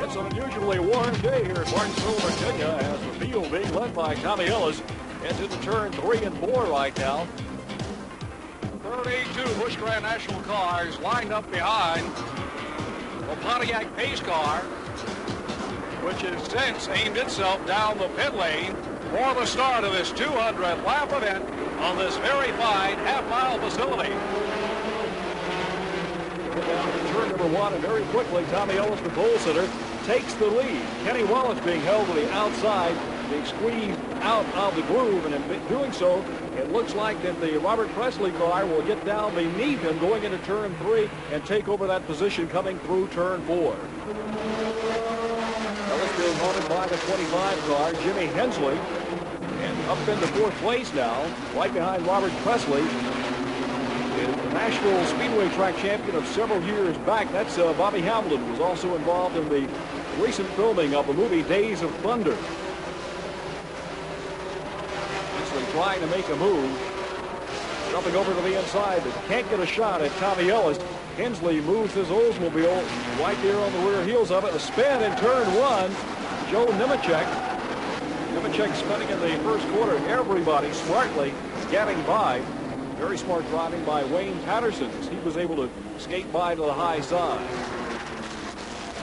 It's an unusually warm day here at Martinsville, Virginia, as the field being led by Tommy Ellis heads into turn 3 and 4 right now. 32 Busch Grand National cars lined up behind the Pontiac pace car, which has since aimed itself down the pit lane for the start of this 200 lap event on this very fine half-mile facility. Down to turn number 1, and very quickly Tommy Ellis, the pole sitter, takes the lead. Kenny Wallace being held to the outside, being squeezed out of the groove, and in doing so, it looks like that the Robert Presley car will get down beneath him going into turn 3 and take over that position coming through turn 4. Ellis being haunted by the 25 car, Jimmy Hensley, and up into 4th place now, right behind Robert Presley. The Nashville Speedway track champion of several years back. That's Bobby Hamilton, was also involved in the recent filming of the movie Days of Thunder. Hensley trying to make a move, jumping over to the inside, but can't get a shot at Tommy Ellis. Hensley moves his Oldsmobile right there on the rear heels of it. A spin in turn 1. Joe Nemechek. Nemechek spinning in the first quarter. Everybody smartly getting by. Very smart driving by Wayne Patterson, as he was able to skate by to the high side.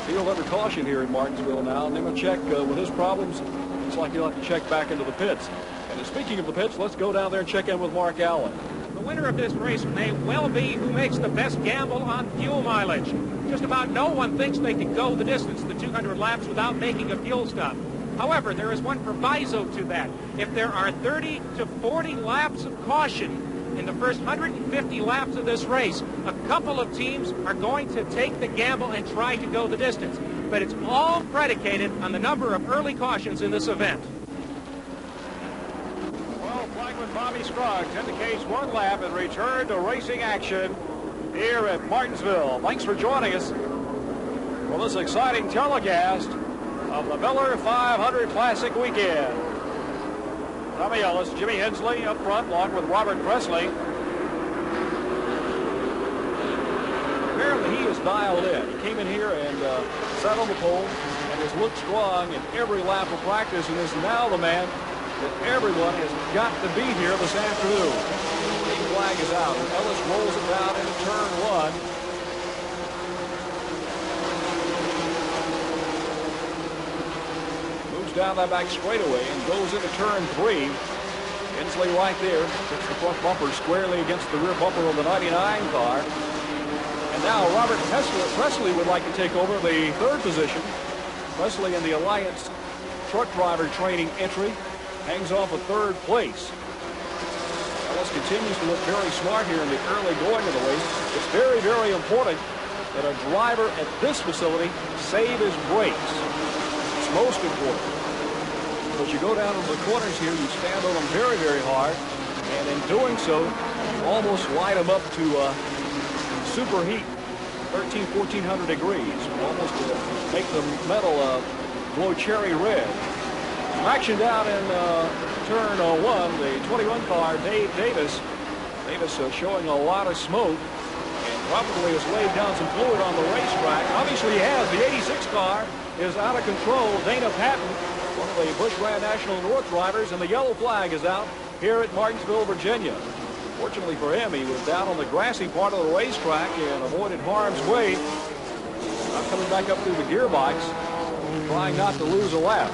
Field under caution here in Martinsville now. Nemechek, with his problems, looks like he'll have to check back into the pits. And speaking of the pits, let's go down there and check in with Mark Allen. The winner of this race may well be who makes the best gamble on fuel mileage. Just about no one thinks they can go the distance, the 200 laps, without making a fuel stop. However, there is one proviso to that. If there are 30 to 40 laps of caution in the first 150 laps of this race, a couple of teams are going to take the gamble and try to go the distance. But it's all predicated on the number of early cautions in this event. Well, flagman Bobby Scruggs indicates 1 lap and return to racing action here at Martinsville. Thanks for joining us for this exciting telecast of the Miller 500 Classic Weekend. Tommy Ellis, Jimmy Hensley up front, along with Robert Presley. Apparently he is dialed in. He came in here and sat on the pole and has looked strong in every lap of practice, and is now the man that everyone has got to beat here this afternoon. The flag is out, and Ellis rolls it down into turn 1. Down that back straightaway and goes into turn 3. Hensley right there, puts the front bumper squarely against the rear bumper of the 99 car. And now Robert Presley would like to take over the 3rd position. Presley in the Alliance truck driver training entry hangs off a 3rd place. Ellis continues to look very smart here in the early going of the race. It's very, very important that a driver at this facility save his brakes. It's most important. As you go down to the corners here, you stand on them very, very hard, and in doing so, almost light them up to superheat, 1,400 degrees, almost to make the metal glow cherry red. Some action down in turn 1, the 21 car, Dave Davis. Davis showing a lot of smoke, and probably has laid down some fluid on the racetrack. Obviously he has. The 86 car is out of control. Dana Patton, one of the Busch Grand National North drivers, and the yellow flag is out here at Martinsville, Virginia. Fortunately for him, he was down on the grassy part of the racetrack and avoided harm's way. Not coming back up through the gearbox, trying not to lose a lap.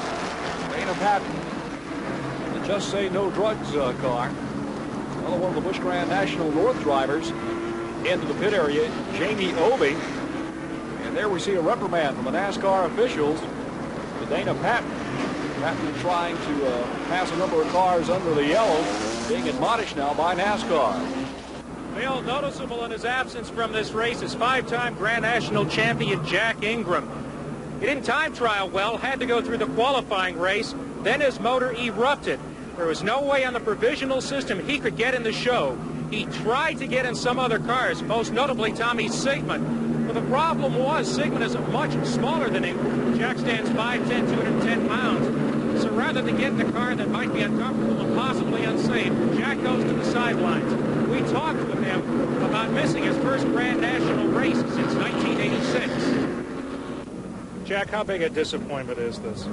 Dana Patton, the Just Say No Drugs car. Another one of the Busch Grand National North drivers into the pit area, Jamie Obey. And there we see a reprimand from the NASCAR officials to Dana Patton. Patton trying to pass a number of cars under the yellow, being admonished now by NASCAR. Bill, noticeable in his absence from this race is 5-time Grand National champion Jack Ingram. He didn't time trial well, had to go through the qualifying race, then his motor erupted. There was no way on the provisional system he could get in the show. He tried to get in some other cars, most notably Tommy Sigmund. But the problem was Sigmund is much smaller than Ingram. Jack stands 5'10", 210 pounds. So rather than get in a car that might be uncomfortable and possibly unsafe, Jack goes to the sidelines. We talked with him about missing his first Grand National race since 1986. Jack, how big a disappointment is this?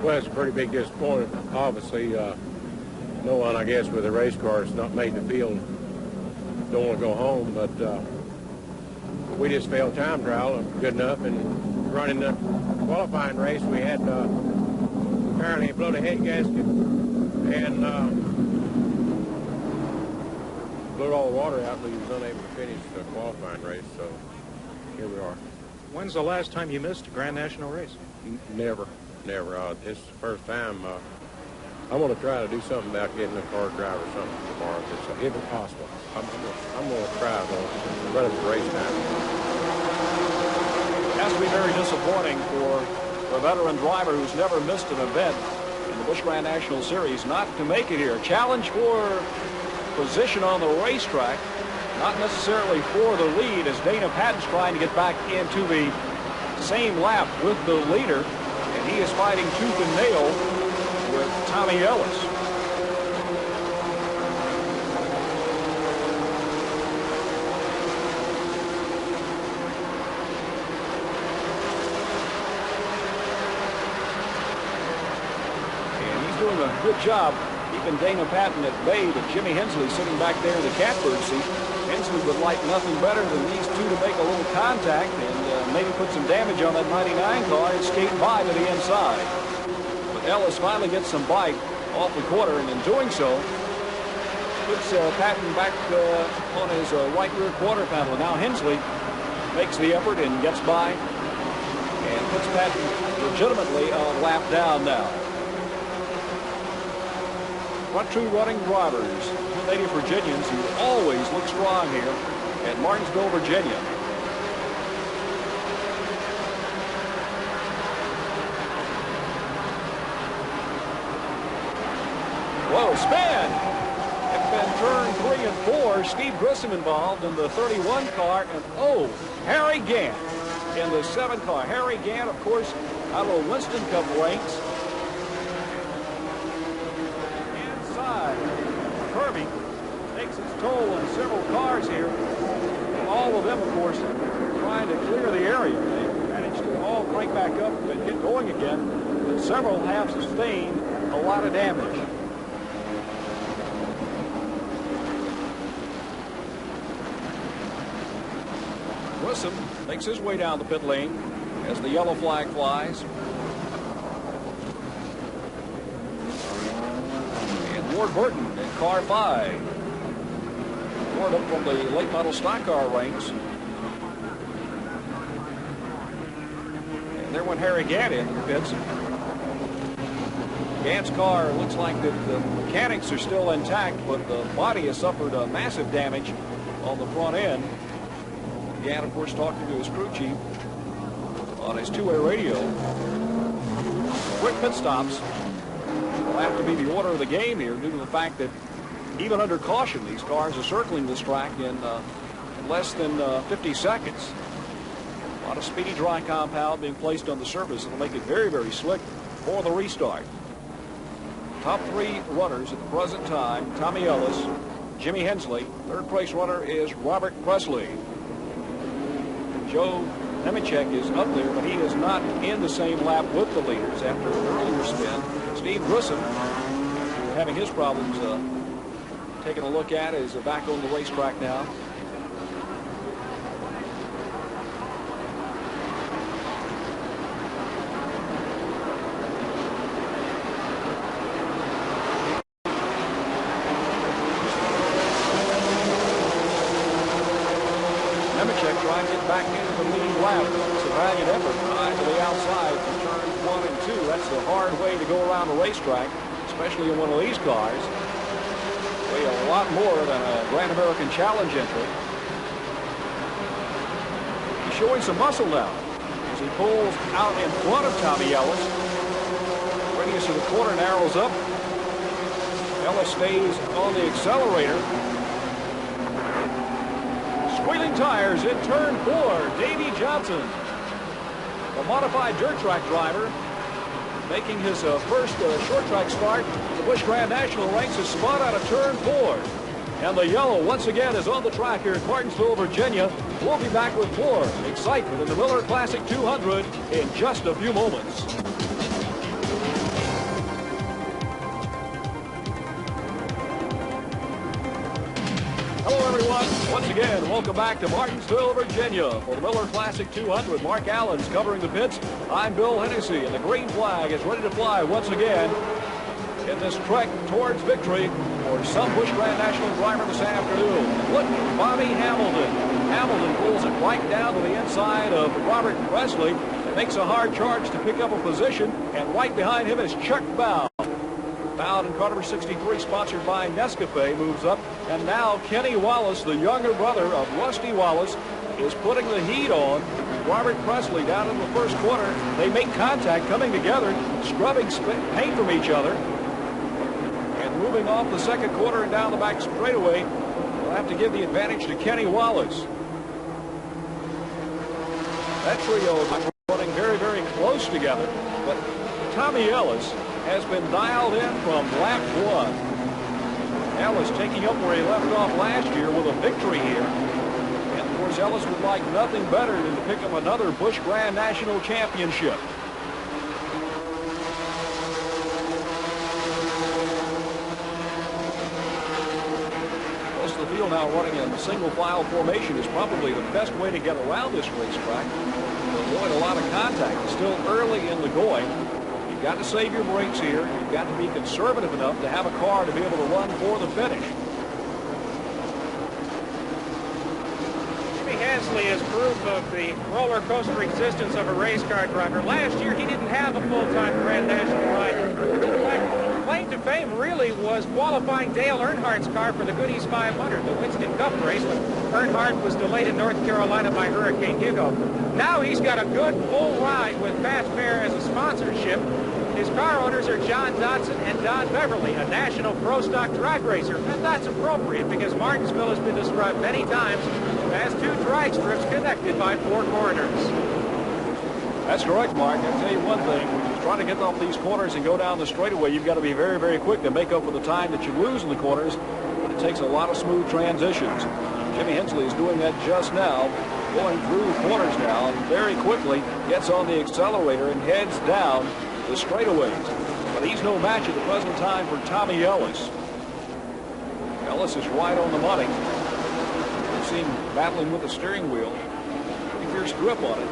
Well, it's a pretty big disappointment. Obviously, no one, I guess, with a race car that's not made the field don't want to go home, but we just failed time trial good enough, and running the qualifying race, we had apparently blow the head gasket and blew all the water out, but he was unable to finish the qualifying race, so here we are. When's the last time you missed a Grand National race? Never. It's the first time. I'm going to try to do something about getting a car drive or something tomorrow, if it's possible. I'm going to try to run it for race time. It has to be very disappointing for a veteran driver who's never missed an event in the Busch Grand National Series not to make it here. Challenge for position on the racetrack, not necessarily for the lead, as Dana Patton's trying to get back into the same lap with the leader, and he is fighting tooth and nail with Tommy Ellis. And he's doing a good job keeping Dana Patton at bay, but Jimmy Hensley sitting back there in the catbird seat. Hensley would like nothing better than these two to make a little contact and maybe put some damage on that 99 car and skate by to the inside. But Ellis finally gets some bite off the corner, and in doing so, puts Patton back on his right rear quarter panel. Now Hensley makes the effort and gets by and puts Patton legitimately a lap down now. What two running drivers, two native Virginians who always look strong here at Martinsville, Virginia. Whoa, spin! It's been turn 3 and 4. Steve Grissom involved in the 31 car, and oh, Harry Gant in the 7 car. Harry Gant, of course, out of the Winston Cup ranks. Kirby takes its toll on several cars here. All of them, of course, trying to clear the area. They managed to all crank back up and get going again, but several have sustained a lot of damage. Grissom makes his way down the pit lane as the yellow flag flies. Ward Burton in car 5. Ward up from the late model stock car ranks. And there went Harry Gant in the pits. Gant's car looks like the mechanics are still intact, but the body has suffered massive damage on the front end. Gant, of course, talking to his crew chief on his two-way radio. Quick pit stops will have to be the order of the game here, due to the fact that even under caution, these cars are circling this track in less than 50 seconds. A lot of speedy dry compound being placed on the surface. It'll make it very, very slick for the restart. Top 3 runners at the present time: Tommy Ellis, Jimmy Hensley. Third place runner is Robert Presley. Joe Nemechek is up there, but he is not in the same lap with the leaders after an earlier spin. Steve Grissom, having his problems taken a look at, is back on the racetrack now. Nemechek trying to get back into the lead lap. It's a valiant effort. High to the outside from turns 1 and 2. That's the hard way to go around the racetrack, especially in one of these cars. Weigh a lot more than a Grand American Challenge entry. He's showing some muscle now as he pulls out in front of Tommy Ellis. Radius of the corner narrows up. Ellis stays on the accelerator. Squealing tires in turn 4. Davey Johnson, the modified dirt track driver, making his first short track start. The Busch Grand National ranks his spot out of turn 4. And the yellow once again is on the track here at Martinsville, Virginia. We'll be back with more excitement in the Miller Classic 200 in just a few moments. Hello, everyone. Once again, welcome back to Martinsville, Virginia for the Miller Classic 200. Mark Allen's covering the pits. I'm Bill Hennessy, and the green flag is ready to fly once again in this trek towards victory for some Busch Grand National driver this afternoon. Look, Bobby Hamilton. Hamilton pulls it right down to the inside of Robert Presley and makes a hard charge to pick up a position, and right behind him is Chuck Bow. Bow in car number 63, sponsored by Nescafe, moves up, and now Kenny Wallace, the younger brother of Rusty Wallace, is putting the heat on Robert Presley down in the first quarter. They make contact, coming together, scrubbing paint from each other. Moving off the second quarter and down the back straightaway, we'll have to give the advantage to Kenny Wallace. That trio is running very, very close together, but Tommy Ellis has been dialed in from lap one. Ellis taking up where he left off last year with a victory here. And of course, Ellis would like nothing better than to pick up another Busch Grand National Championship. Now running in single file formation is probably the best way to get around this racetrack to avoid a lot of contact. It's still early in the going. You've got to save your brakes here. You've got to be conservative enough to have a car to be able to run for the finish. Jimmy Hensley is proof of the roller coaster existence of a race car driver. Last year he didn't have a full-time Grand National ride. Claim to fame really was qualifying Dale Earnhardt's car for the Goodies 500, the Winston Cup race, when Earnhardt was delayed in North Carolina by Hurricane Hugo. Now he's got a good full ride with Fast Fair as a sponsorship. His car owners are John Dodson and Don Beverly, a national pro stock drag racer. And that's appropriate because Martinsville has been described many times as two drag strips connected by four corridors. That's correct, Mark. I'll tell you one thing. When you're trying to get off these corners and go down the straightaway, you've got to be very, very quick to make up for the time that you lose in the corners. But it takes a lot of smooth transitions. Jimmy Hensley is doing that just now, going through the corners now, and very quickly gets on the accelerator and heads down the straightaways. But he's no match at the present time for Tommy Ellis. Ellis is right on the money. We've seen battling with the steering wheel. Pretty fierce grip on it.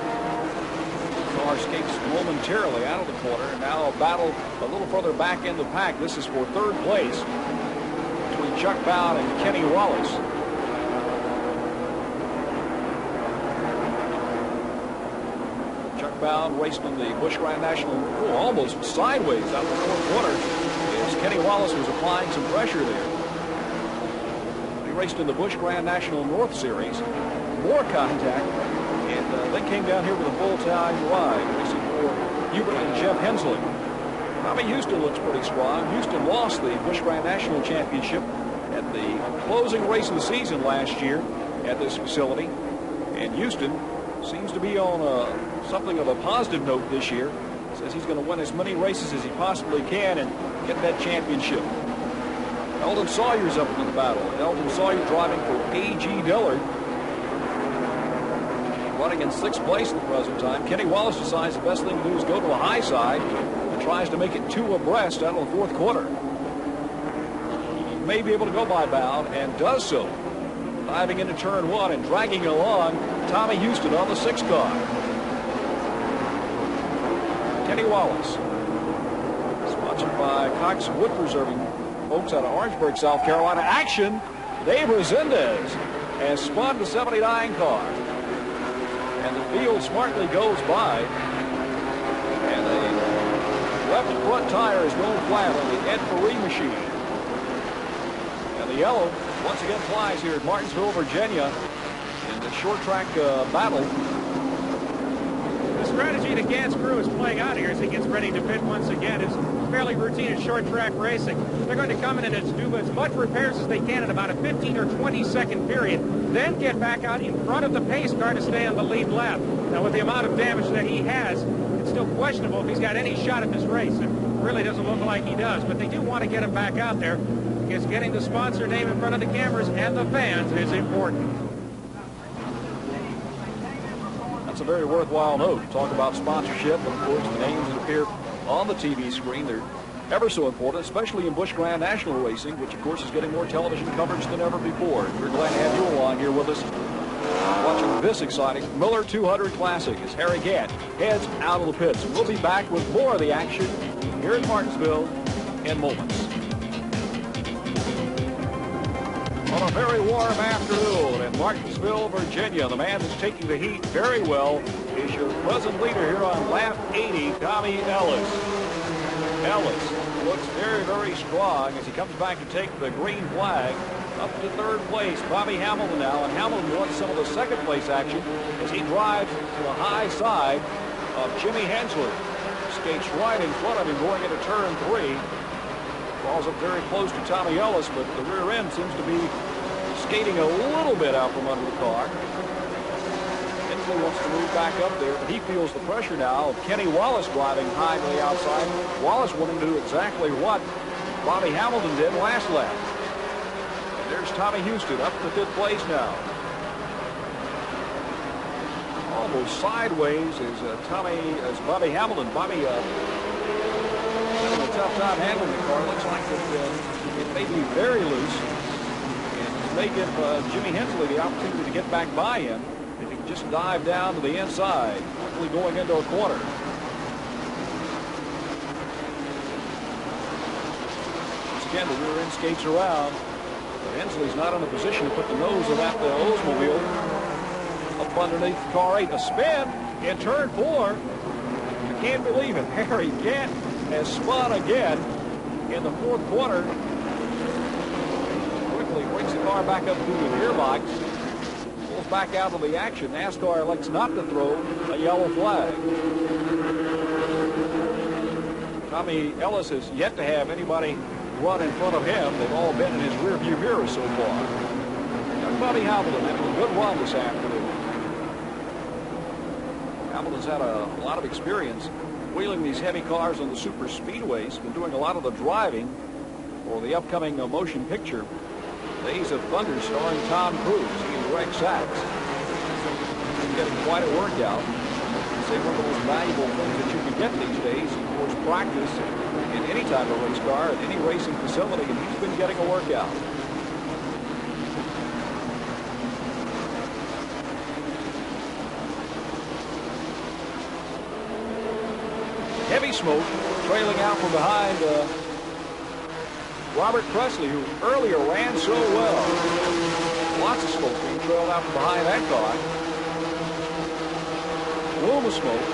Car escapes momentarily out of the corner, and now a battle a little further back in the pack. This is for third place between Chuck Bow and Kenny Wallace. Chuck Bow raced in the Busch Grand National, almost sideways out of the fourth quarter, as Kenny Wallace was applying some pressure there. He raced in the Busch Grand National North Series, more contact, and then came down here with a full-time ride, racing for Hubert and Jeff Hensley. Tommy Houston looks pretty strong. Houston lost the Busch Grand National Championship at the closing race of the season last year at this facility. And Houston seems to be on something of a positive note this year. Says he's going to win as many races as he possibly can and get that championship. Elden Sawyer's up in the battle. Elden Sawyer driving for A.G. Dillard, running in sixth place at the present time. Kenny Wallace decides the best thing to do is go to a high side and tries to make it two abreast out of the fourth quarter. He may be able to go by Bow, and does so, diving into turn one and dragging along Tommy Houston on the sixth car. Kenny Wallace, sponsored by Cox Wood Preserving folks out of Orangeburg, South Carolina. Action! Dave Resendez has spun the 79 car. And the field smartly goes by. And the left front tire is going flat on the Ed Marie machine. And the yellow once again flies here at Martinsville, Virginia in the short track battle. The strategy that Gant's crew is playing out here as he gets ready to pit once again is fairly routine in short track racing. They're going to come in and do as much repairs as they can in about a 15 or 20 second period, then get back out in front of the pace car to stay on the lead lap. Now, with the amount of damage that he has, it's still questionable if he's got any shot at this race. It really doesn't look like he does, but they do want to get him back out there. because getting the sponsor name in front of the cameras and the fans is important. That's a very worthwhile note. Talk about sponsorship, and of course the names that appear on the TV screen, they're ever so important, especially in Busch Grand National Racing, which of course is getting more television coverage than ever before. We're glad to have you along here with us, watching this exciting Miller 200 Classic as Harry Gant heads out of the pits. We'll be back with more of the action here in Martinsville in moments. On a very warm afternoon in Martinsville, Virginia, the man that's taking the heat very well is your present leader here on lap 80, Tommy Ellis. Ellis looks very, very strong as he comes back to take the green flag. Up to third place, Bobby Hamilton now, and Hamilton wants some of the second place action as he drives to the high side of Jimmy Hensler. Skates right in front of him going into turn 3. Falls up very close to Tommy Ellis, but the rear end seems to be skating a little bit out from under the car. Hensley wants to move back up there, but he feels the pressure now of Kenny Wallace driving high to the outside. Wallace wanting to do exactly what Bobby Hamilton did last lap. And there's Tommy Houston up to 5th place now. Almost sideways is Bobby Hamilton. Bobby having a tough time handling the car. Looks like it may be very loose. And it may give Jimmy Hensley the opportunity to get back by him if he can just dive down to the inside, quickly going into a corner. Once again, the rear end skates around. But Hensley's not in a position to put the nose of that Oldsmobile up underneath car 8. A spin in turn 4. I can't believe it. Harry Gant has spun again in the 4th corner. Quickly brings the car back up through the gearbox. Pulls back out of the action. NASCAR elects not to throw a yellow flag. Tommy Ellis has yet to have anybody run in front of him. They've all been in his rearview mirror so far. Young Bobby Hamilton having a good run this afternoon. Hamilton's had a lot of experience wheeling these heavy cars on the super speedways. Been doing a lot of the driving for the upcoming motion picture Days of Thunder starring Tom Cruise. He and Greg Sachs. He's getting quite a workout. I'd say one of the most valuable things that you can get these days, of course, practice in any type of race car at any racing facility, and he's been getting a workout. Heavy smoke trailing out from behind Robert Presley, who earlier ran so well. Lots of smoke being trailed out from behind that car. Plume of smoke.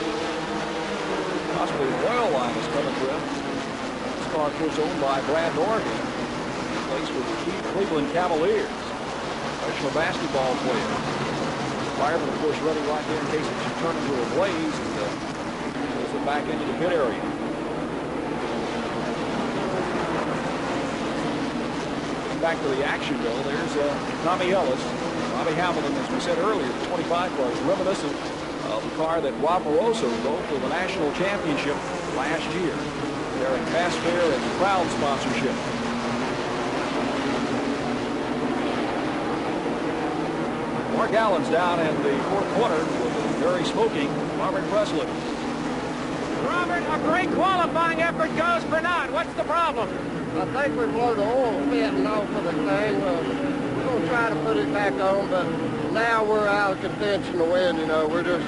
Possibly the oil line is coming through. This car, of course, owned by Brad Norgate. Plays with the Cleveland Cavaliers. Professional basketball player. Fireman, of course, running right there in case it should turn into a blaze. And, back into the pit area. Getting back to the action, though, there's Tommy Ellis. Bobby Hamilton, as we said earlier, the 25 car is reminiscent of the car that Rob Moroso drove for the national championship last year. They're in Fast Fare and Crown sponsorship. Mark Allen's down in the 4th corner with a very smoking Robert Presley. Robert, a great qualifying effort goes for naught. What's the problem? I think we blew the oil fitting off of the thing. We're going to try to put it back on, but now we're out of contention to win. You know, we're just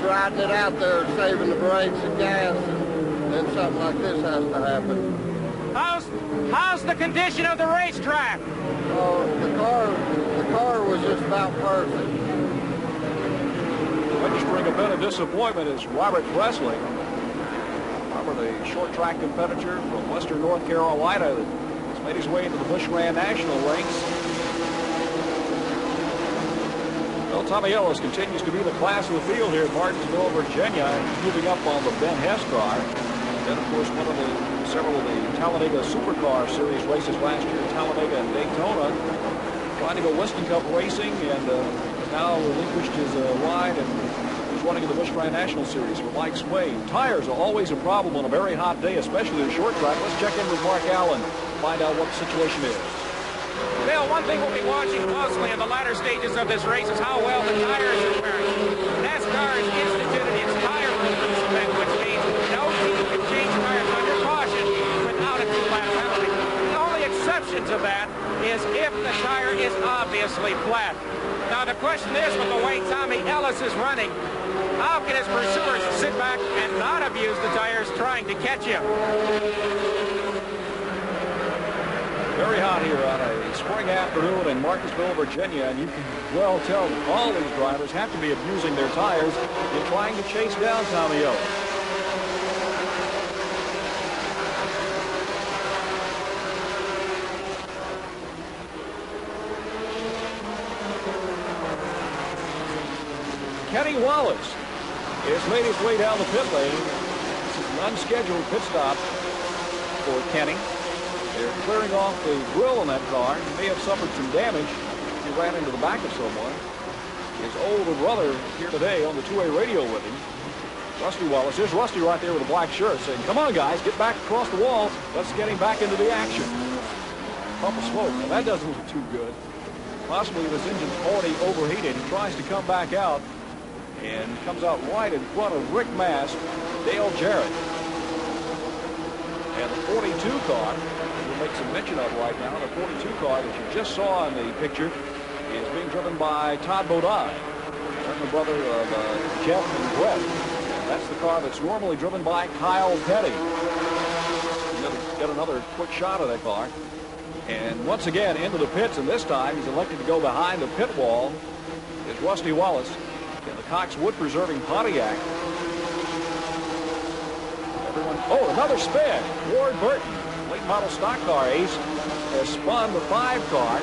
riding it out there, saving the brakes and gas, and then something like this has to happen. How's the condition of the racetrack? The car was just about perfect. Registering a bit of disappointment is Robert Presley. The short track competitor from Western North Carolina that has made his way into the Busch Grand National ranks. Well, Tommy Ellis continues to be the class of the field here at Martinsville, Virginia, moving up on the Ben Hess car. And then, of course, several of the Talladega Supercar Series races last year, Talladega and Daytona. Trying to go Weston Cup racing, and now relinquished his ride and running in the Busch Grand National Series for Mike Swain. Tires are always a problem on a very hot day, especially the short track. Let's check in with Mark Allen. find out what the situation is. Bill, one thing we'll be watching closely in the latter stages of this race is how well the tires are wearing. NASCAR has instituted its tire movement, which means no team can change tires under caution without a 2-lap penalty. The only exception to that is if the tire is obviously flat. Now the question is, with the way Tommy Ellis is running, how can his pursuers sit back and not abuse the tires trying to catch him? Very hot here on a spring afternoon in Martinsville, Virginia, and you can well tell that all these drivers have to be abusing their tires in trying to chase down Tommy Ellis. Kenny Wallace has made his way down the pit lane. This is an unscheduled pit stop for Kenny. They're clearing off the grill on that car. He may have suffered some damage. He ran into the back of someone. His older brother here today on the two-way radio with him, Rusty Wallace. There's Rusty right there with a black shirt saying, "Come on, guys, get back across the wall. Let's get him back into the action." Pump of smoke. Now, that doesn't look too good. Possibly this engine's already overheated. He tries to come back out and comes out right in front of Rick Mast, Dale Jarrett. And the 42 car, we'll make some mention of right now, the 42 car that you just saw in the picture is being driven by Todd Bodine, the brother of Jeff and Brett. And that's the car that's normally driven by Kyle Petty. Get another quick shot of that car. And once again into the pits, and this time he's elected to go behind the pit wall, is Rusty Wallace in the Cox Wood Preserving Pontiac. Oh, another spin. Ward Burton, late model stock car ace, has spun the 5 car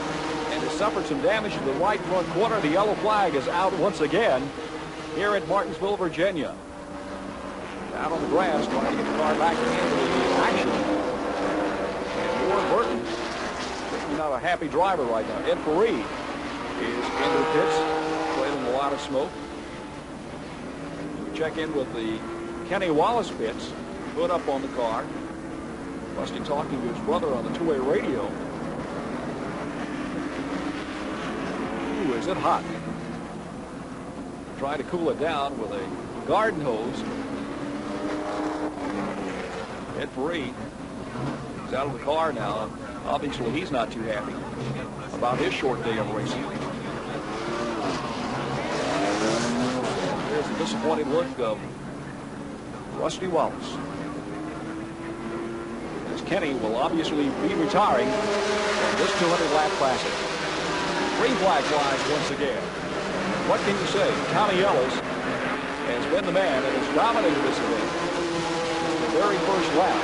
and has suffered some damage to the right front quarter. The yellow flag is out once again here at Martinsville, Virginia. Out on the grass, trying to get the car back into the action. And Ward Burton, certainly not a happy driver right now. Ed Fareed is into the pits, trailing a lot of smoke. We check in with the Kenny Wallace pits. Hood up on the car. Rusty talking to his brother on the two-way radio. Ooh, is it hot? Try to cool it down with a garden hose. Ed Fareed is out of the car now. Obviously, he's not too happy about his short day of racing. There's a disappointed look of Rusty Wallace. Kenny will obviously be retiring from this 200-lap classic. Green flag flies once again. What can you say? Tommy Ellis has been the man that has dominated this event. The very first lap.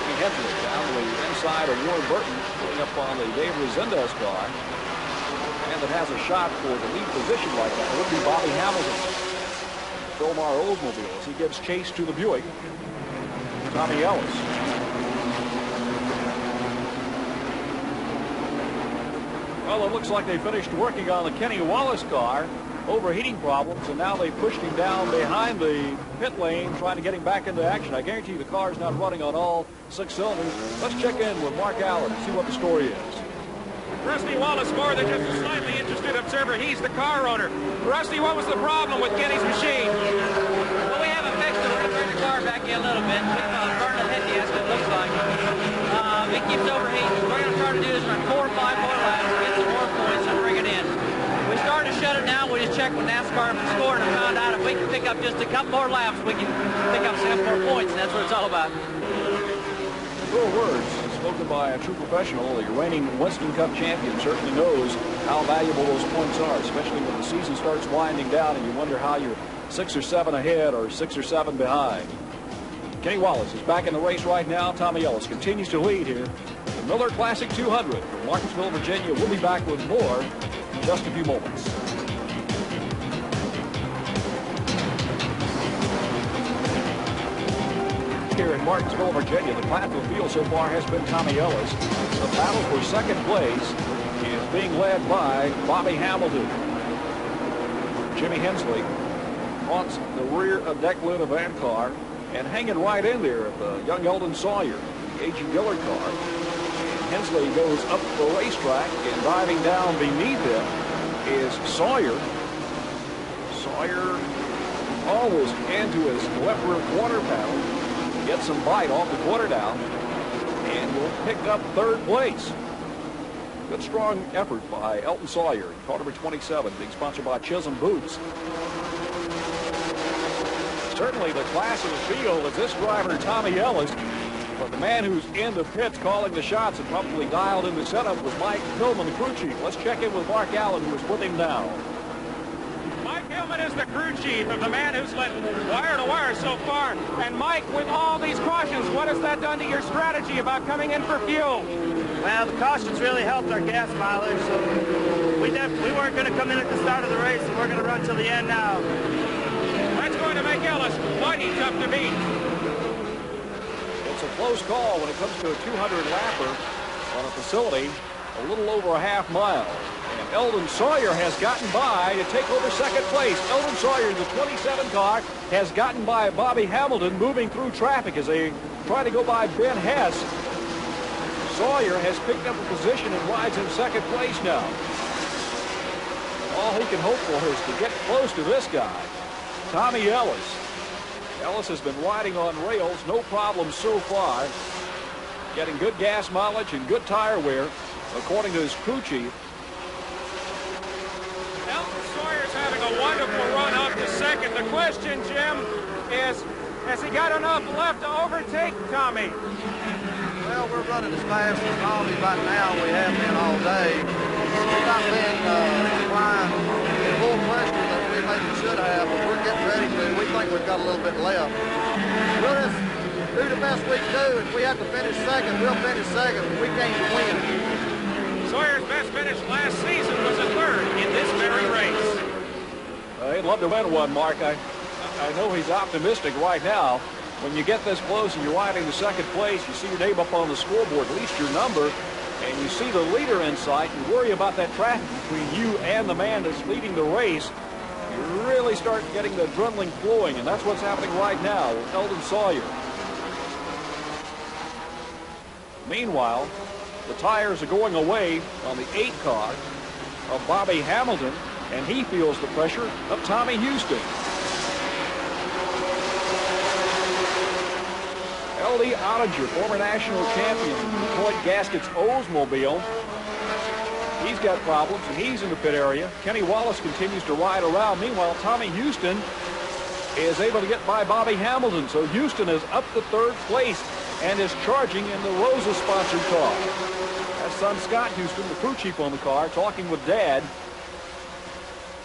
He heads it down the inside of Ward Burton, going up on the Dave Resendez car. And that has a shot for the lead position like that would be Bobby Hamilton. Philmar Oldsmobile as he gives chase to the Buick. Tommy Ellis. Well, it looks like they finished working on the Kenny Wallace car. Overheating problems, and now they pushed him down behind the pit lane, trying to get him back into action. I guarantee you the car's not running on all 6 cylinders. Let's check in with Mark Allen and see what the story is. Rusty Wallace, more than just a slightly interested observer. He's the car owner. Rusty, what was the problem with Kenny's machine? Well, we haven't fixed it. We're going to turn the car back in a little bit. We've burned the head gasket, it looks like. It keeps overheating. What we're going to try to do is run 4 or 5 more laps, get some more points, and bring it in. We started to shut it down. We just checked with Nascar and scored and found out if we can pick up just a couple more laps, we can pick up 7 more points, and that's what it's all about. Full words spoken by a true professional. The reigning Winston Cup champion certainly knows how valuable those points are, especially when the season starts winding down and you wonder how you're 6 or 7 ahead or 6 or 7 behind. Kenny Wallace is back in the race right now. Tommy Ellis continues to lead here. The Miller Classic 200 from Martinsville, Virginia. We'll be back with more in just a few moments. Here in Martinsville, Virginia, the class of the field so far has been Tommy Ellis. The battle for second place is being led by Bobby Hamilton. Jimmy Hensley haunts the rear of Declan Van Car and hanging right in there of young Elden Sawyer. the A.G. Dillard car. And Hensley goes up the racetrack, and driving down beneath him is Sawyer. Sawyer almost into his left rear quarter panel. Gets some bite off the quarter down and will pick up third place. Good strong effort by Elden Sawyer, car number 27, being sponsored by Chisholm Boots. Certainly the class of the field is this driver, Tommy Ellis. But the man who's in the pits calling the shots and probably dialed in the setup was Mike Hillman, the crew chief. Let's check in with Mark Allen, who was with him now. Mike Hillman is the crew chief of the man who's led wire to wire so far. And Mike, with all these cautions, what has that done to your strategy about coming in for fuel? Well, the cautions really helped our gas mileage, so we weren't going to come in at the start of the race, and we're going to run till the end now. That's going to make Ellis mighty tough to beat. It's a close call when it comes to a 200-lapper on a facility a little over a half mile. And Elden Sawyer has gotten by to take over second place. Elden Sawyer, the 27 car, has gotten by Bobby Hamilton moving through traffic as they try to go by Ben Hess. Sawyer has picked up a position and rides in second place now. All he can hope for is to get close to this guy, Tommy Ellis. Ellis has been riding on rails, no problem so far. Getting good gas mileage and good tire wear, according to his crew chief. Elden Sawyer's having a wonderful run up to second. The question, Jim, is has he got enough left to overtake Tommy? Well, we're running as fast as Tommy right now. We have been all day. We've not been flying in full pressure that we maybe should have, but we're getting ready to. We think we've got a little bit left. We'll just do the best we can do. If we have to finish second, we'll finish second. We can't win. Sawyer's best finish last season was a third in this very race. He'd love to win one, Mark. I know he's optimistic right now. When you get this close and you're riding to second place, you see your name up on the scoreboard, at least your number, and you see the leader in sight, you worry about that traffic between you and the man that's leading the race. You really start getting the adrenaline flowing, and that's what's happening right now with Elden Sawyer. Meanwhile, the tires are going away on the 8 car of Bobby Hamilton, and he feels the pressure of Tommy Houston. L.D. Ottinger, former national champion in Detroit Gaskets Oldsmobile. He's got problems, and he's in the pit area. Kenny Wallace continues to ride around. Meanwhile, Tommy Houston is able to get by Bobby Hamilton. So Houston is up to third place and is charging in the Rosa-sponsored car. That's son Scott Houston, the crew chief on the car, talking with Dad,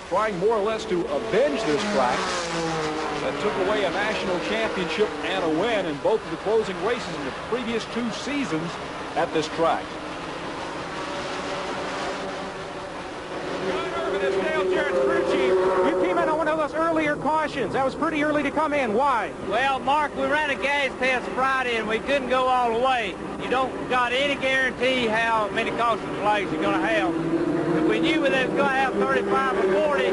trying more or less to avenge this track that took away a national championship and a win in both of the closing races in the previous 2 seasons at this track. Dale Jarrett's crew chief, you came in on one of those earlier cautions. That was pretty early to come in. Why? Well, Mark, we ran a gas test Friday, and we couldn't go all the way. You don't got any guarantee how many caution flags you're going to have. If we knew that it was going to have 35 or 40,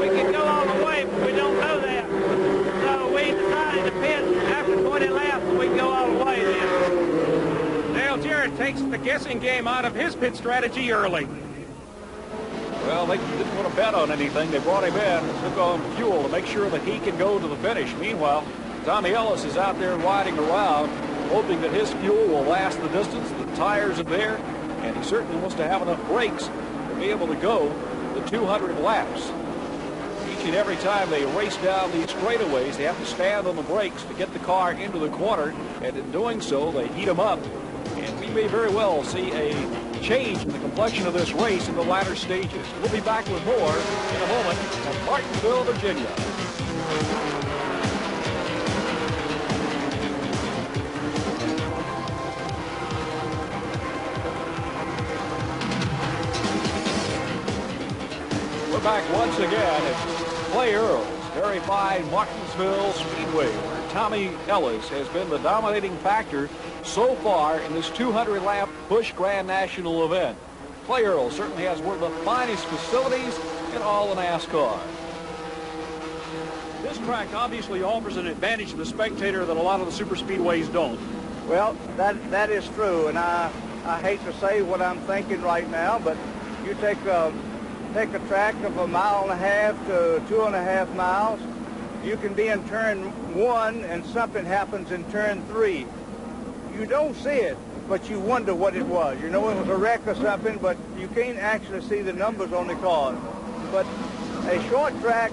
we could go all the way, but we don't know that. So we decided to pit after 20 laps, and we can go all the way then. Dale Jarrett takes the guessing game out of his pit strategy early. Well, they didn't want to bet on anything. They brought him in and took on fuel to make sure that he can go to the finish. Meanwhile, Tommy Ellis is out there riding around, hoping that his fuel will last the distance. The tires are there, and he certainly wants to have enough brakes to be able to go the 200 laps. Each and every time they race down these straightaways, they have to stand on the brakes to get the car into the corner, and in doing so, they heat them up. And we may very well see a change in the complexion of this race in the latter stages. We'll be back with more in a moment at Martinsville, Virginia. We're back once again at Clay Earl's very fine Martinsville Speedway, where Tommy Ellis has been the dominating factor so far in this 200-lap Busch Grand National event. Clay Earl certainly has one of the finest facilities in all of NASCAR. This track obviously offers an advantage to the spectator that a lot of the super speedways don't. Well, that is true, and I hate to say what I'm thinking right now, but you take a track of 1.5 miles to 2.5 miles, you can be in turn 1 and something happens in turn 3. You don't see it, but you wonder what it was. You know it was a wreck or something, but you can't actually see the numbers on the cars. But a short track,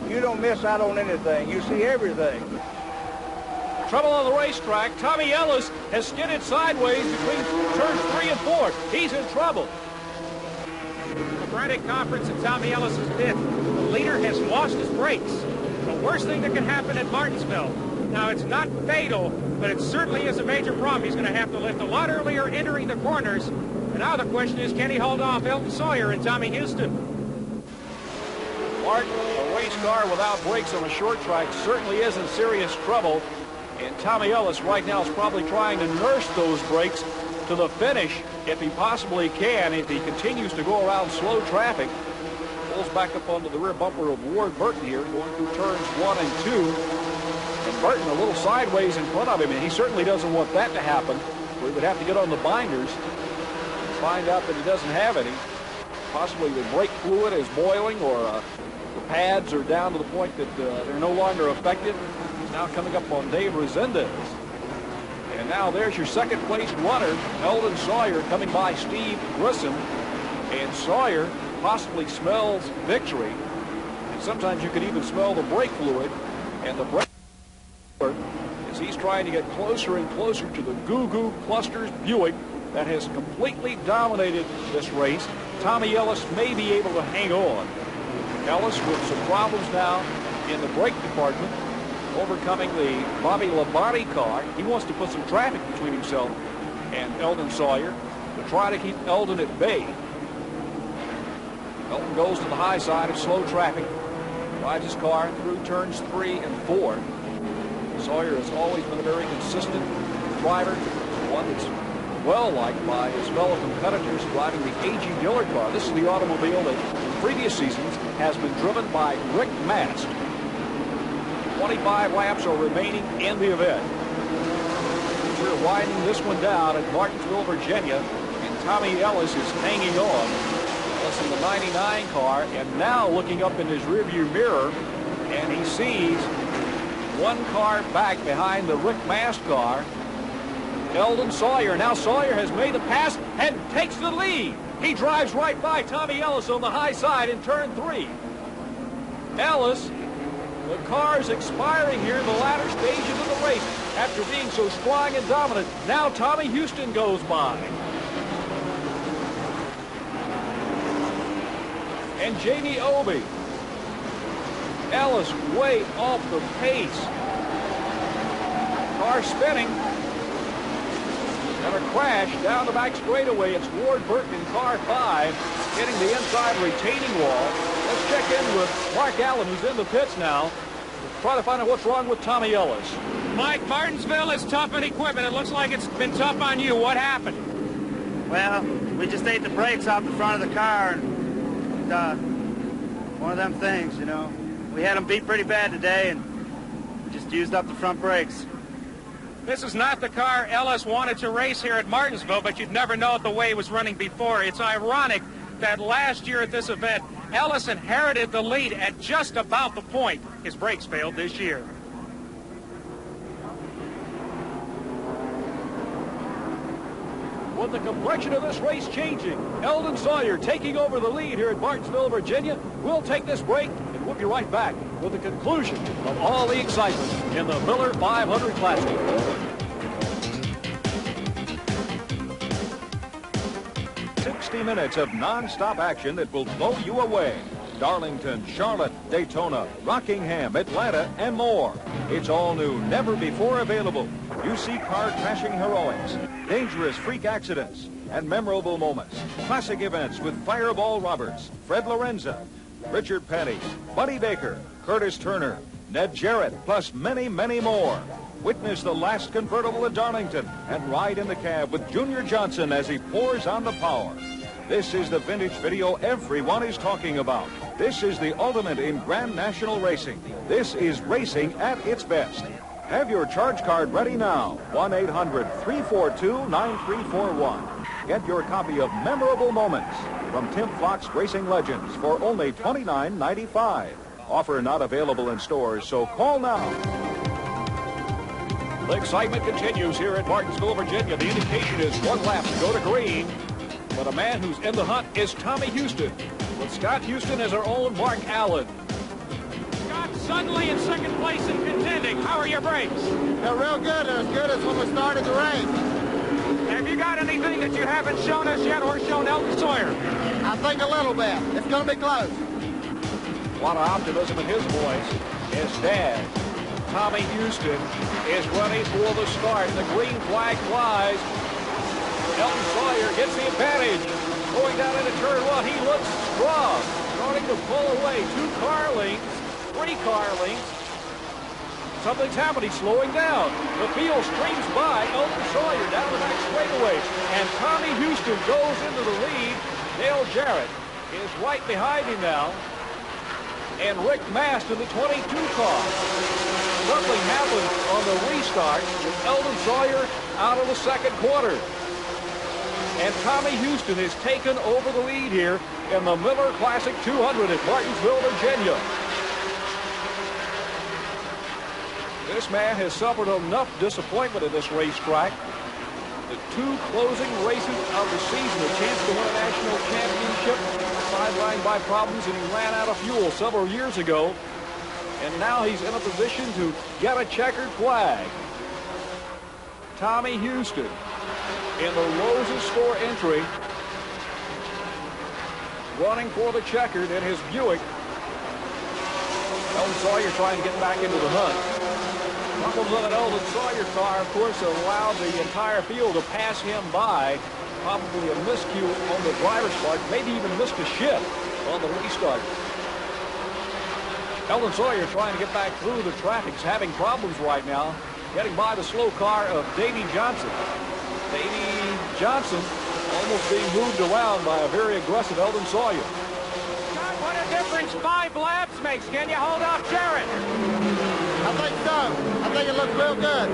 you don't miss out on anything. You see everything. Trouble on the racetrack. Tommy Ellis has skidded sideways between turns 3 and 4. He's in trouble. A frantic conference at Tommy Ellis's pit. The leader has lost his brakes. The worst thing that can happen at Martinsville. Now, it's not fatal, but it certainly is a major problem. He's going to have to lift a lot earlier entering the corners. And now the question is, can he hold off Elden Sawyer and Tommy Houston? Mark, a race car without brakes on a short track certainly is in serious trouble. And Tommy Ellis right now is probably trying to nurse those brakes to the finish if he possibly can. If he continues to go around slow traffic, pulls back up onto the rear bumper of Ward Burton here, going through turns 1 and 2. And Burton a little sideways in front of him, and he certainly doesn't want that to happen. We would have to get on the binders and find out that he doesn't have any. Possibly the brake fluid is boiling, or the pads are down to the point that they're no longer effective. Now coming up on Dave Resendez. And now there's your second place runner, Elden Sawyer, coming by Steve Grissom. And Sawyer possibly smells victory. And sometimes you could even smell the brake fluid. And the brake fluid, as he's trying to get closer and closer to the Goo Goo Clusters Buick that has completely dominated this race. Tommy Ellis may be able to hang on. Ellis with some problems now in the brake department, overcoming the Bobby Labonte car. He wants to put some traffic between himself and Elden Sawyer to try to keep Elden at bay. Elden goes to the high side of slow traffic, drives his car through turns 3 and 4. Sawyer has always been a very consistent driver, one that's well liked by his fellow competitors driving the A.G. Dillard car. This is the automobile that in previous seasons has been driven by Rick Mast. 25 laps are remaining in the event. We're winding this one down at Martinsville, Virginia, and Tommy Ellis is hanging on. Ellis in the 99 car, and now looking up in his rearview mirror, and he sees one car back behind the Rick Mast car, Elden Sawyer. Now Sawyer has made the pass and takes the lead. He drives right by Tommy Ellis on the high side in turn 3. Ellis, the car's expiring here in the latter stages of the race after being so strong and dominant. Now Tommy Houston goes by. And Jamie Obey. Ellis way off the pace. Car spinning. And a crash down the back straightaway. It's Ward Burton in car 5 hitting the inside retaining wall. Let's check in with Mark Allen, who's in the pits now, to try to find out what's wrong with Tommy Ellis. Mike, Martinsville is tough on equipment. It looks like it's been tough on you. What happened? Well, we just ate the brakes off the front of the car, and one of them things, you know. We had them beat pretty bad today, and we just used up the front brakes. This is not the car Ellis wanted to race here at Martinsville, but you'd never know it the way it was running before. It's ironic that last year at this event, Ellis inherited the lead at just about the point. His brakes failed this year. With the complexion of this race changing, Elden Sawyer taking over the lead here at Martinsville, Virginia. We'll take this break, and we'll be right back with the conclusion of all the excitement in the Miller 500 Classic. 60 minutes of non-stop action that will blow you away. Darlington, Charlotte, Daytona, Rockingham, Atlanta, and more. It's all new, never before available. You see car crashing heroics, dangerous freak accidents, and memorable moments. Classic events with Fireball Roberts, Fred Lorenza, Richard Petty, Buddy Baker, Curtis Turner, Ned Jarrett, plus many, many more. Witness the last convertible at Darlington and ride in the cab with Junior Johnson as he pours on the power. This is the vintage video everyone is talking about. This is the ultimate in Grand National racing. This is racing at its best. Have your charge card ready now. 1-800-342-9341. Get your copy of Memorable Moments from Tim Fox Racing Legends for only $29.95. Offer not available in stores, so call now. The excitement continues here at Martinsville, Virginia. The indication is 1 lap to go to green. But a man who's in the hunt is Tommy Houston, with Scott Houston as our own Mark Allen. Scott suddenly in second place and contending. How are your brakes? They're real good. They're as good as when we started the race. Have you got anything that you haven't shown us yet or shown Elden Sawyer? I think a little bit. It's going to be close. A lot of optimism in his voice. His dad, Tommy Houston, is ready for the start. The green flag flies. Elden Sawyer gets the advantage. Going down into turn 1, he looks strong. Starting to pull away. 2 car lengths, 3 car lengths. Something's happening, slowing down. The field streams by. Elden Sawyer down the back straightaway. And Tommy Houston goes into the lead. Dale Jarrett is right behind him now. And Rick Mast in the 22 car. Something happened on the restart with Elden Sawyer out of the second quarter. And Tommy Houston has taken over the lead here in the Miller Classic 200 at Martinsville, Virginia. This man has suffered enough disappointment at this racetrack. The 2 closing races of the season, a chance to win a national championship, sidelined by problems, and he ran out of fuel several years ago. And now he's in a position to get a checkered flag. Tommy Houston in the Roses Store entry, running for the checkered in his Buick. Elden Sawyer trying to get back into the hunt. Problems on that Elden Sawyer car, of course, allowed the entire field to pass him by. Probably a miscue on the driver's part, maybe even missed a shift on the restart. Elden Sawyer trying to get back through the traffic. He's having problems right now, getting by the slow car of Davey Johnson. Davey Johnson almost being moved around by a very aggressive Elden Sawyer. God, what a difference 5 laps makes. Can you hold off Jarrett? I think so. I think it looks real good.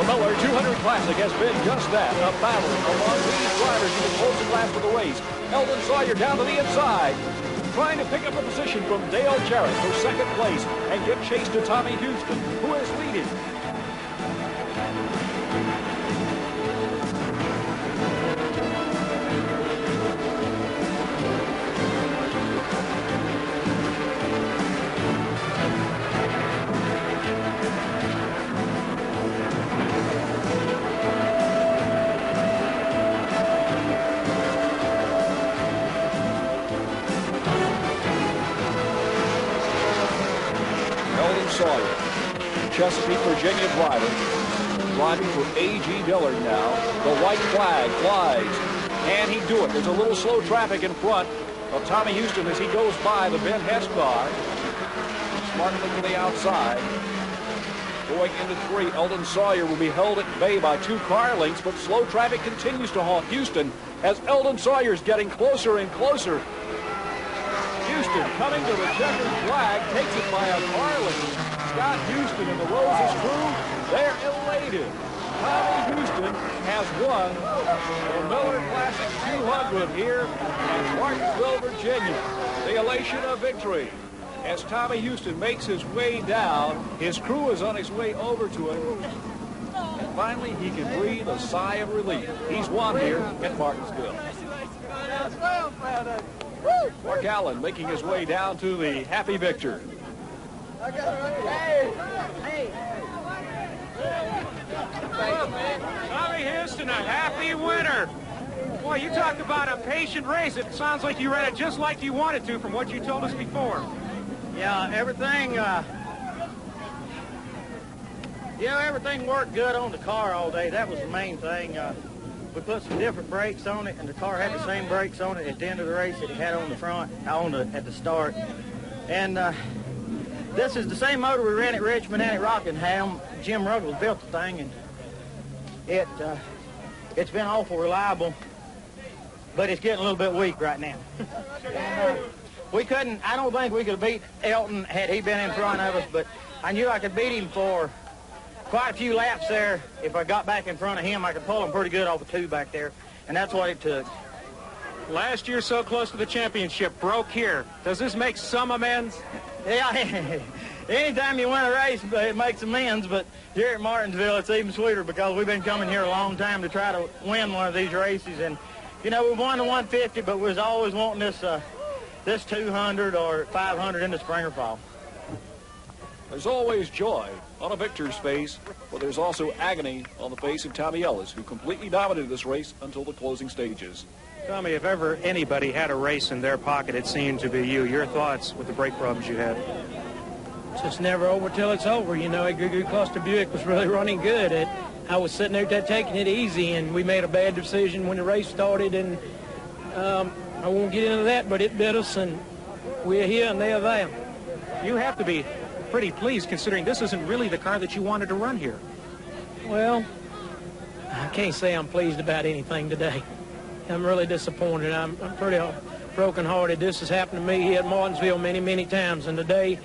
The Miller 200 Classic has been just that, a battle among these drivers in the closing laps of the race. Elden Sawyer down to the inside, trying to pick up a position from Dale Jarrett for second place and give chase to Tommy Houston, who is leading. Sawyer, Chesapeake, Virginia driver, driving for A.G. Dillard now. The white flag flies. Can he do it? There's a little slow traffic in front of Tommy Houston as he goes by the Ben Hess car. Smartly to the outside. Going into 3, Elden Sawyer will be held at bay by 2 car lengths, but slow traffic continues to haunt Houston as Elden Sawyer's getting closer and closer. Houston coming to the checkered flag, takes it by a car length. Scott Houston and the Roses crew, they're elated. Tommy Houston has won the Miller Classic 200 here in Martinsville, Virginia. The elation of victory as Tommy Houston makes his way down. His crew is on his way over to him. And finally, he can breathe a sigh of relief. He's won here at Martinsville. Mark Allen making his way down to the happy victor. Tommy Houston, a happy winner. Boy, you talk about a patient race. It sounds like you ran it just like you wanted to from what you told us before. Yeah, everything worked good on the car all day. That was the main thing. We put some different brakes on it, and the car had the same brakes on it at the end of the race that it had on the front, at the start. And this is the same motor we ran at Richmond and at Rockingham. Jim Ruggles built the thing, and it's been awful reliable, but it's getting a little bit weak right now. And, I don't think we could have beat Elton had he been in front of us, but I knew I could beat him for quite a few laps there. If I got back in front of him, I could pull him pretty good off the two back there, and that's what it took. Last year, so close to the championship, broke here. Does this make some amends? Yeah, anytime you win a race, it makes amends, but here at Martinsville, it's even sweeter because we've been coming here a long time to try to win one of these races. And, you know, we've won the 150, but we was always wanting this 200 or 500 in the spring or fall. There's always joy on a victor's face, but there's also agony on the face of Tommy Ellis, who completely dominated this race until the closing stages. Tommy, if ever anybody had a race in their pocket, it seemed to be you. Your thoughts with the brake problems you had? It's just never over till it's over. You know, Goo Cluster Buick was really running good. I was sitting there taking it easy, and we made a bad decision when the race started, and I won't get into that, but it bit us, and we're here and they're there. You have to be pretty pleased considering this isn't really the car that you wanted to run here. Well, I can't say I'm pleased about anything today. I'm really disappointed. I'm pretty broken-hearted. This has happened to me here at Martinsville many, many times, and today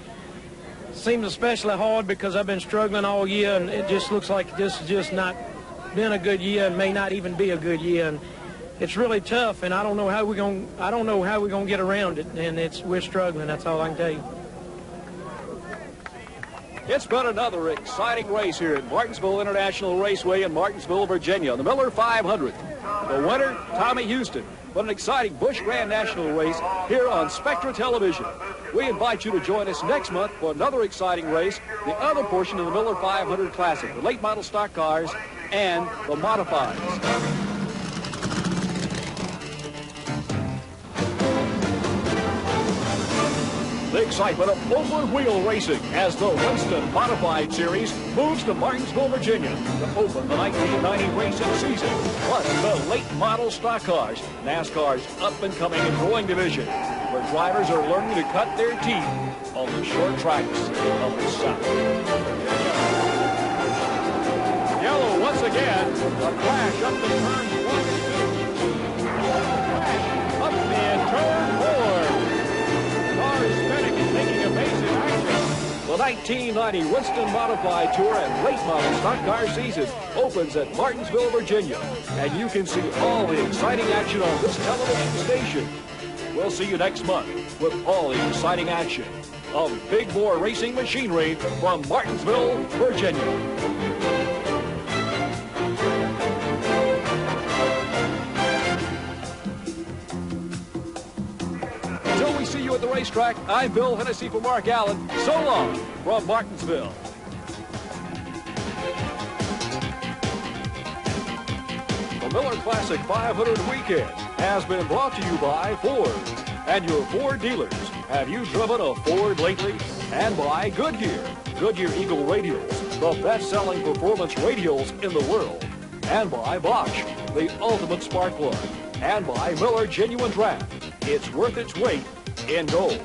seems especially hard because I've been struggling all year, and it just looks like this has just not been a good year and may not even be a good year. And it's really tough, and I don't know how we're going to get around it, and we're struggling. That's all I can tell you. It's been another exciting race here at Martinsville International Raceway in Martinsville, Virginia. The Miller 500. The winner, Tommy Houston. What an exciting Busch Grand National race here on Spectra Television. We invite you to join us next month for another exciting race, the other portion of the Miller 500 Classic, the late model stock cars and the modifieds. The excitement of open-wheel racing as the Winston Modified Series moves to Martinsville, Virginia to open the 1990 racing season. Plus, the late model stock cars, NASCAR's up-and-coming and growing division, where drivers are learning to cut their teeth on the short tracks of the South. Yellow once again, a crash up the turn 1 and 2. Crash up in turn 4. Making amazing action. The 1990 Winston Modified Tour and late model stock car season opens at Martinsville, Virginia. And you can see all the exciting action on this television station. We'll see you next month with all the exciting action of big bore racing machinery from Martinsville, Virginia. See you at the racetrack. I'm Bill Hennessy for Mark Allen. So long from Martinsville. The Miller Classic 500 Weekend has been brought to you by Ford and your Ford dealers. Have you driven a Ford lately? And by Goodyear. Goodyear Eagle Radials, the best-selling performance radials in the world. And by Bosch, the ultimate spark plug. And by Miller Genuine Draft. It's worth its weight in gold.